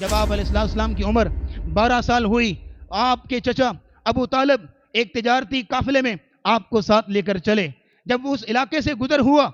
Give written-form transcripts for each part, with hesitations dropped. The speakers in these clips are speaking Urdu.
جب آپ علیہ السلام کی عمر 12 سال ہوئی، آپ کے چچا ابو طالب ایک تجارتی قافلے میں آپ کو ساتھ لے کر چلے۔ جب وہ اس علاقے سے گزر ہوا،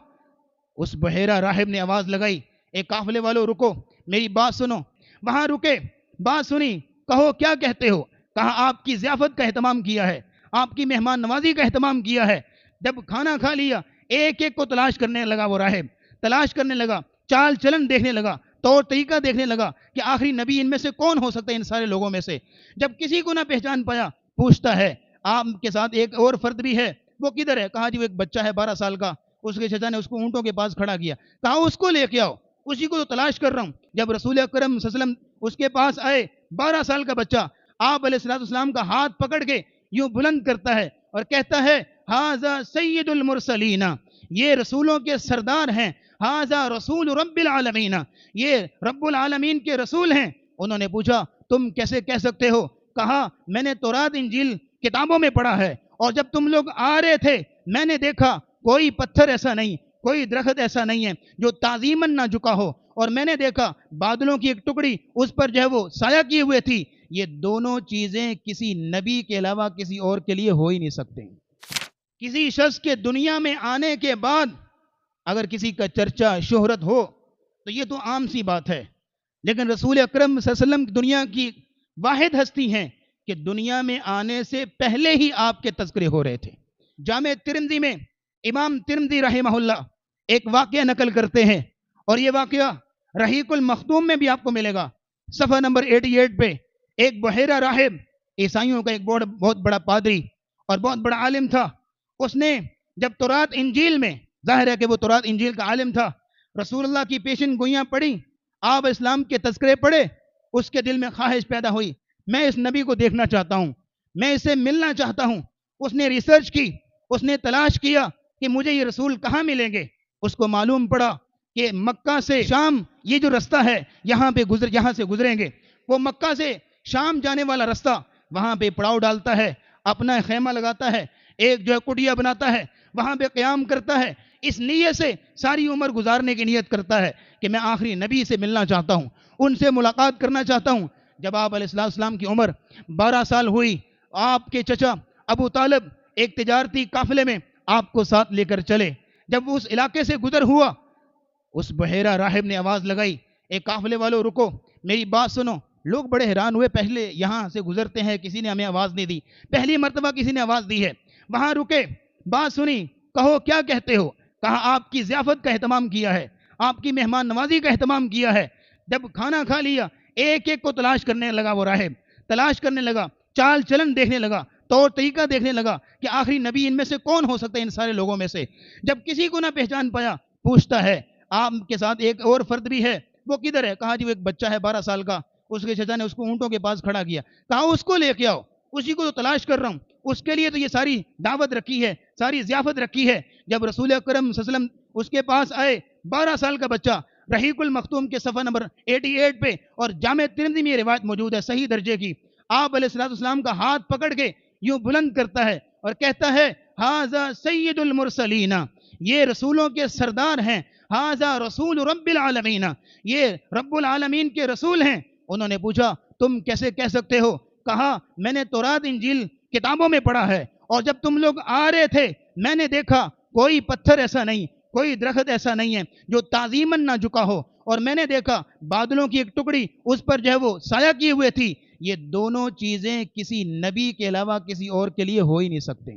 اس بحیرہ راہب نے آواز لگائی، اے قافلے والوں رکو، میری بات سنو۔ وہاں رکے، بات سنی، کہو کیا کہتے ہو؟ کہا آپ کی ضیافت کا اہتمام کیا ہے، آپ کی مہمان نوازی کا اہتمام کیا ہے۔ جب کھانا کھا لیا، ایک ایک کو تلاش کرنے لگا، وہ راہب تلاش کرنے لگا، چال چلن دیکھنے لگا، طور طریقہ دیکھنے لگا کہ آخری نبی ان میں سے کون ہو سکتا ہے، ان سارے لوگوں میں سے۔ جب کسی کو نہ پہچان پایا، پوچھتا ہے آپ کے ساتھ ایک اور فرد بھی ہے، وہ کدھر ہے؟ کہا جی وہ ایک بچہ ہے 12 سال کا۔ اس کے چچا نے اس کو اونٹوں کے پاس کھڑا کیا، کہا اس کو لے کے آؤ، اسی کو تو تلاش کر رہا ہوں۔ جب رسول اکرم صلی اللہ علیہ وسلم اس کے پاس آئے، 12 سال کا بچہ، آپ علیہ السلام کا ہاتھ پکڑ کے یوں بلند کرتا ہے اور کہتا ہے ھذا سید المرسلین، یہ رسولوں کے سردار ہیں، ھذا رسول رب العالمین، یہ رب العالمین کے رسول ہیں۔ انہوں نے پوچھا تم کیسے کہہ سکتے ہو؟ کہا میں نے تورات انجیل کتابوں میں پڑھا ہے، اور جب تم لوگ آ رہے تھے میں نے دیکھا کوئی پتھر ایسا نہیں، کوئی درخت ایسا نہیں ہے جو تعظیماً نہ جھکا ہو، اور میں نے دیکھا بادلوں کی ایک ٹکڑی اس پر جو ہے وہ سایہ کیے ہوئے تھی۔ یہ دونوں چیزیں کسی نبی کے علاوہ کسی اور کے لیے ہو ہی نہیں سکتے۔ کسی شخص کے دنیا میں آنے کے بعد اگر کسی کا چرچا شہرت ہو تو یہ تو عام سی بات ہے، لیکن رسول اکرم صلی اللہ علیہ وسلم دنیا کی واحد ہستی ہیں کہ دنیا میں آنے سے پہلے ہی آپ کے تذکرے ہو رہے تھے۔ جامع ترمذی میں امام ترمذی رحمہ اللہ ایک واقعہ نقل کرتے ہیں، اور یہ واقعہ رحیق المختوم میں بھی آپ کو ملے گا، صفحہ نمبر 88 پہ۔ ایک بحیرہ راہب، عیسائیوں کا ایک بہت بڑا پادری اور بہت بڑا عالم تھا۔ اس نے جب تورات انجیل میں، ظاہر ہے کہ وہ تورات انجیل کا عالم تھا، رسول اللہ کی پیشن گوئیاں پڑھی، آپ اسلام کے تذکرے پڑھے، اس کے دل میں خواہش پیدا ہوئی میں اس نبی کو دیکھنا چاہتا ہوں، میں اسے ملنا چاہتا ہوں۔ اس نے ریسرچ کی، اس نے تلاش کیا کہ مجھے یہ رسول کہاں ملیں گے۔ اس کو معلوم پڑا کہ مکہ سے شام یہ جو رستہ ہے یہاں سے گزریں گے۔ وہ مکہ سے شام جانے والا رستہ، وہاں پہ پڑاؤ ڈالتا ہے، اپنا خیمہ لگاتا ہے، ایک جو ہے کٹیا بناتا ہے، وہاں پہ قیام کرتا ہے، اس نیت سے ساری عمر گزارنے کی نیت کرتا ہے کہ میں آخری نبی سے ملنا چاہتا ہوں، ان سے ملاقات کرنا چاہتا ہوں۔ جب آپ علیہ السلام کی عمر 12 سال ہوئی، آپ کے چچا ابو طالب ایک تجارتی قافلے میں آپ کو ساتھ لے کر چلے۔ جب وہ اس علاقے سے گزر ہوا، اس بحیرہ راہب نے آواز لگائی، اے قافلے والوں رکو، میری بات سنو۔ لوگ بڑے حیران ہوئے، پہلے یہاں سے گزرتے ہیں کسی نے ہمیں آواز نہیں دی، پہلی مرتبہ کسی نے آواز دی ہے۔ وہاں رکے، بات سنی، کہو کیا کہتے ہو؟ کہا آپ کی ضیافت کا اہتمام کیا ہے، آپ کی مہمان نوازی کا اہتمام کیا ہے۔ جب کھانا کھا لیا، ایک ایک کو تلاش کرنے لگا، وہ راہب تلاش کرنے لگا، چال چلن دیکھنے لگا، طور طریقہ دیکھنے لگا کہ آخری نبی ان میں سے کون ہو سکتا ہے، ان سارے لوگوں میں سے۔ جب کسی کو نہ پہچان پایا، پوچھتا ہے آپ کے ساتھ ایک اور فرد بھی ہے، وہ کدھر ہے؟ کہا جی وہ ایک بچہ ہے 12 سال کا۔ اس کے چچا نے اس کو اونٹوں کے پاس کھڑا کیا، کہا اس کو لے کے آؤ، اسی کو تو تلاش کر رہا ہوں، اس کے لیے تو یہ ساری دعوت رکھی ہے، ساری ضیافت رکھی ہے۔ جب رسول اکرم صلی اللہ علیہ وسلم اس کے پاس آئے، 12 سال کا بچہ، رحیق المختوم کے صفحہ نمبر 88 پہ، اور جامع ترمذی میں یہ روایت موجود ہے صحیح درجے کی، آپ علیہ السلام کا ہاتھ پکڑ کے یوں بلند کرتا ہے اور کہتا ہے ھذا سید المرسلین، یہ رسولوں کے سردار ہیں، ھذا رسول رب العالمین، یہ رب العالمین کے رسول ہیں۔ انہوں نے پوچھا تم کیسے کہہ سکتے ہو؟ کہا میں نے تورات انجیل کتابوں میں پڑھا ہے، اور جب تم لوگ آ رہے تھے میں نے دیکھا کوئی پتھر ایسا نہیں، کوئی درخت ایسا نہیں ہے جو تعظیماً نہ جھکا ہو، اور میں نے دیکھا بادلوں کی ایک ٹکڑی اس پر جو ہے وہ سایہ کیے ہوئے تھی۔ یہ دونوں چیزیں کسی نبی کے علاوہ کسی اور کے لیے ہو ہی نہیں سکتے۔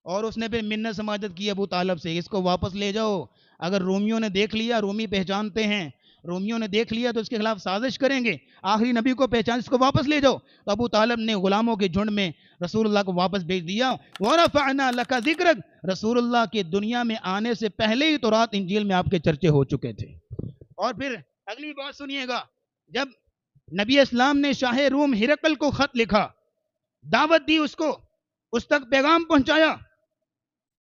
اور اس نے پھر منت سماجت کی ابو طالب سے، اس کو واپس لے جاؤ، اگر رومیوں نے دیکھ لیا، رومی پہچانتے ہیں، رومیوں نے دیکھ لیا تو اس کے خلاف سازش کریں گے، آخری نبی کو پہچان، اس کو واپس لے جاؤ۔ تو ابو طالب نے غلاموں کے جھنڈ میں رسول اللہ کو واپس بھیج دیا۔ وَرَفَعْنَا لَكَ ذِكْرَكَ، رسول اللہ کے دنیا میں آنے سے پہلے ہی تورات انجیل میں آپ کے چرچے ہو چکے تھے۔ اور پھر اگلی بات سنیے گا، جب نبی اسلام نے شاہ روم ہرقل کو خط لکھا، دعوت دی، اس کو اس تک پیغام پہنچایا،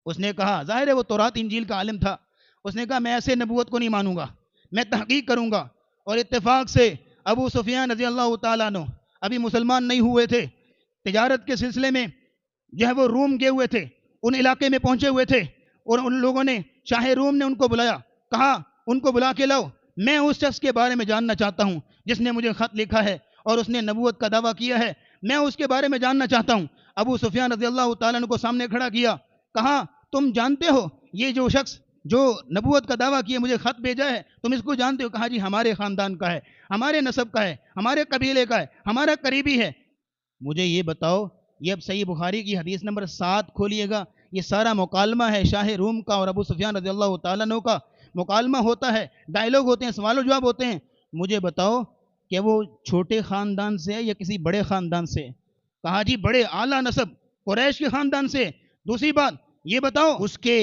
اس نے کہا، ظاہر ہے وہ تورات انجیل کا عالم تھا، اس نے کہا میں ایسے نبوت کو نہیں مانوں گا، میں تحقیق کروں گا۔ اور اتفاق سے ابو سفیان رضی اللہ تعالیٰ عنہ ابھی مسلمان نہیں ہوئے تھے، تجارت کے سلسلے میں جو ہے وہ روم گئے ہوئے تھے، ان علاقے میں پہنچے ہوئے تھے، اور ان لوگوں نے، شاہ روم نے ان کو بلایا، کہا ان کو بلا کے لاؤ۔ میں اس شخص کے بارے میں جاننا چاہتا ہوں جس نے مجھے خط لکھا ہے اور اس نے نبوت کا دعویٰ کیا ہے، میں اس کے بارے میں جاننا چاہتا ہوں۔ ابو سفیان رضی اللہ تعالیٰ عنہ کو سامنے کھڑا کیا، کہا تم جانتے ہو یہ جو شخص جو نبوت کا دعویٰ کیے مجھے خط بھیجا ہے، تم اس کو جانتے ہو؟ کہا جی ہمارے خاندان کا ہے، ہمارے نسب کا ہے، ہمارے قبیلے کا ہے، ہمارا قریبی ہے۔ مجھے یہ بتاؤ، یہ اب صحیح بخاری کی حدیث نمبر 7 کھولیے گا، یہ سارا مکالمہ ہے شاہ روم کا اور ابو سفیان رضی اللہ تعالیٰ عنہ کا، مکالمہ ہوتا ہے، ڈائیلاگ ہوتے ہیں، سوال و جواب ہوتے ہیں۔ مجھے بتاؤ کہ وہ چھوٹے خاندان سے ہے یا کسی بڑے خاندان سے؟ کہا جی بڑے اعلیٰ نسب قریش کے خاندان سے۔ دوسری بات یہ بتاؤ اس کے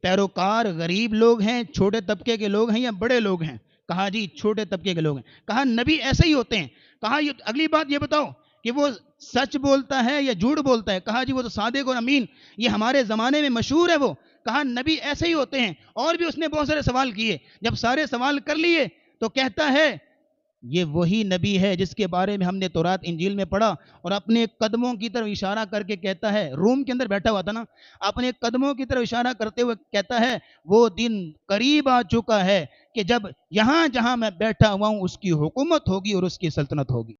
پیروکار غریب لوگ ہیں، چھوٹے طبقے کے لوگ ہیں یا بڑے لوگ ہیں؟ کہا جی چھوٹے طبقے کے لوگ ہیں۔ کہا نبی ایسے ہی ہوتے ہیں؟ کہا اگلی بات یہ بتاؤ کہ وہ سچ بولتا ہے یا جھوٹ بولتا ہے؟ کہا جی وہ تو صادق اور امین، یہ ہمارے زمانے میں مشہور ہے وہ۔ کہا نبی ایسے ہی ہوتے ہیں۔ اور بھی اس نے بہت سارے سوال کیے، جب سارے سوال کر لیے تو کہتا ہے یہ وہی نبی ہے جس کے بارے میں ہم نے تورات انجیل میں پڑھا، اور اپنے قدموں کی طرف اشارہ کر کے کہتا ہے، روم کے اندر بیٹھا ہوا تھا نا، اپنے قدموں کی طرف اشارہ کرتے ہوئے کہتا ہے وہ دن قریب آ چکا ہے کہ جب یہاں جہاں میں بیٹھا ہوا ہوں اس کی حکومت ہوگی اور اس کی سلطنت ہوگی۔